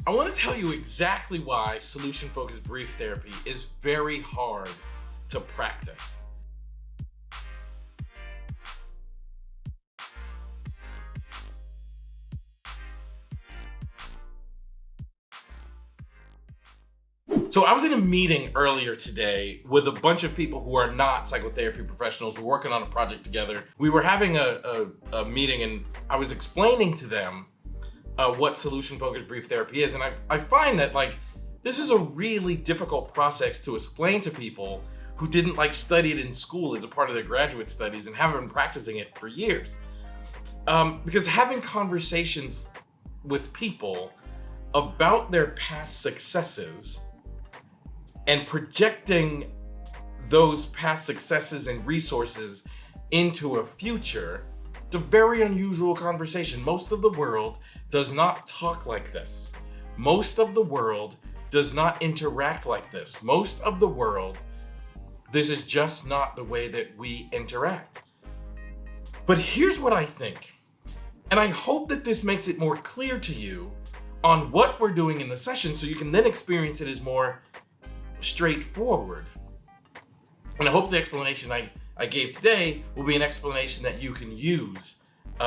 I want to tell you exactly why solution-focused brief therapy is very hard to practice. So I was in a meeting earlier today with a bunch of people who are not psychotherapy professionals. We're working on a project together. We were having a meeting and I was explaining to them what solution-focused brief therapy is. And I find that this is a really difficult process to explain to people who didn't study it in school as a part of their graduate studies and haven't been practicing it for years. Because having conversations with people about their past successes and projecting those past successes and resources into a future, it's a very unusual conversation. Most of the world does not talk like this. Most of the world does not interact like this. Most of the world, this is just not the way that we interact. But here's what I think, and I hope that this makes it more clear to you on what we're doing in the session so you can then experience it as more straightforward. And I hope the explanation I gave today will be an explanation that you can use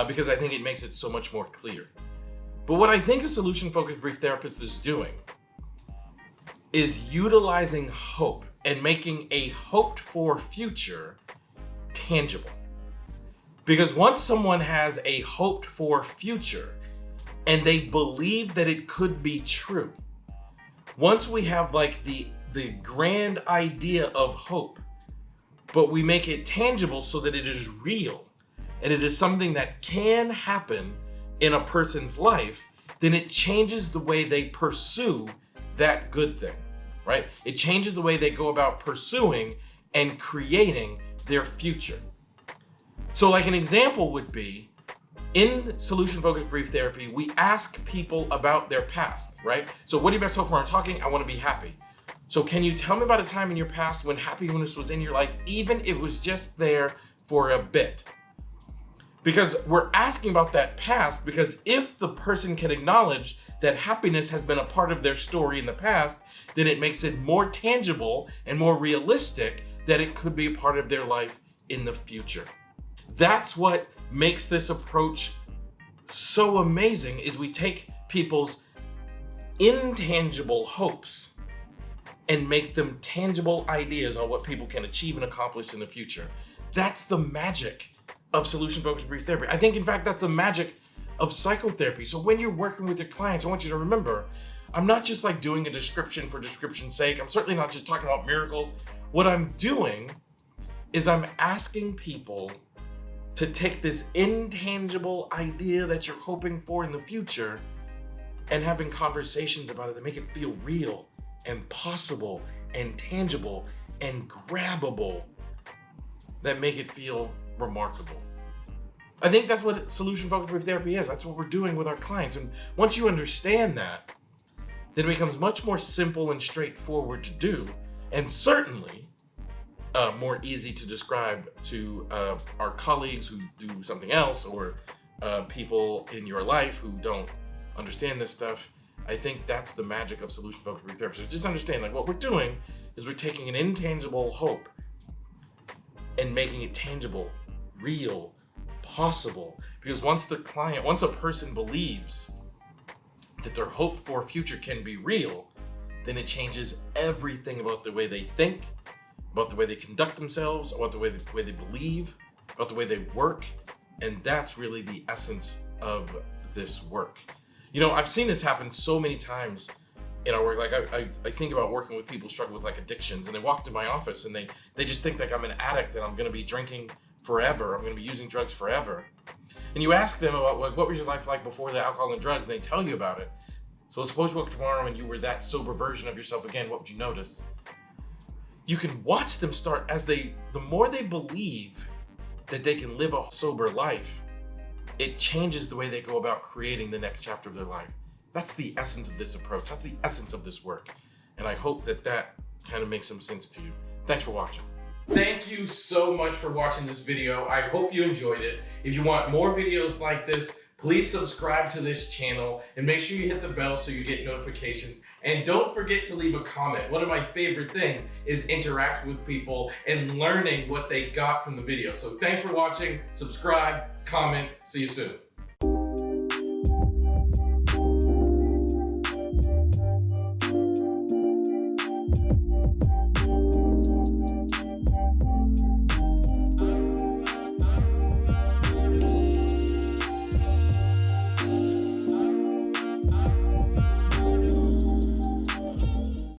because I think it makes it so much more clear. But what I think a solution-focused brief therapist is doing is utilizing hope and making a hoped-for future tangible. Because once someone has a hoped-for future and they believe that it could be true, once we have the grand idea of hope, but we make it tangible so that it is real and it is something that can happen in a person's life, then it changes the way they pursue that good thing, right? It changes the way they go about pursuing and creating their future. So an example would be, in solution-focused brief therapy, we ask people about their past, right? So what do you best hope for? I'm talking, I want to be happy. So can you tell me about a time in your past when happiness was in your life, even if it was just there for a bit? Because we're asking about that past because if the person can acknowledge that happiness has been a part of their story in the past, then it makes it more tangible and more realistic that it could be a part of their life in the future. That's what makes this approach so amazing, is we take people's intangible hopes and make them tangible ideas on what people can achieve and accomplish in the future. That's the magic of solution-focused brief therapy. I think, in fact, that's the magic of psychotherapy. So when you're working with your clients, I want you to remember, I'm not just doing a description for description's sake. I'm certainly not just talking about miracles. What I'm doing is I'm asking people to take this intangible idea that you're hoping for in the future and having conversations about it that make it feel real and possible and tangible and grabbable, that make it feel remarkable. I think that's what solution-focused brief therapy is. That's what we're doing with our clients. And once you understand that, then it becomes much more simple and straightforward to do, and certainly more easy to describe to our colleagues who do something else, or people in your life who don't understand this stuff. I think that's the magic of solution-focused brief therapy. So just understand, what we're doing is we're taking an intangible hope and making it tangible, real, possible. Because once a person believes that their hope for a future can be real, then it changes everything about the way they think, about the way they conduct themselves, about the way they believe, about the way they work. And that's really the essence of this work. I've seen this happen so many times in our work. I think about working with people who struggle with addictions, and they walk to my office and they just think I'm an addict and I'm going to be drinking forever. I'm going to be using drugs forever. And you ask them about what was your life like before the alcohol and drugs, and they tell you about it. So suppose you woke up tomorrow and you were that sober version of yourself again, what would you notice? You can watch them start the more they believe that they can live a sober life, it changes the way they go about creating the next chapter of their life. That's the essence of this approach. That's the essence of this work. And I hope that kind of makes some sense to you. Thanks for watching. Thank you so much for watching this video. I hope you enjoyed it. If you want more videos like this, Please subscribe to this channel and make sure you hit the bell so you get notifications. And don't forget to leave a comment. One of my favorite things is interacting with people and learning what they got from the video. So thanks for watching, subscribe, comment, see you soon.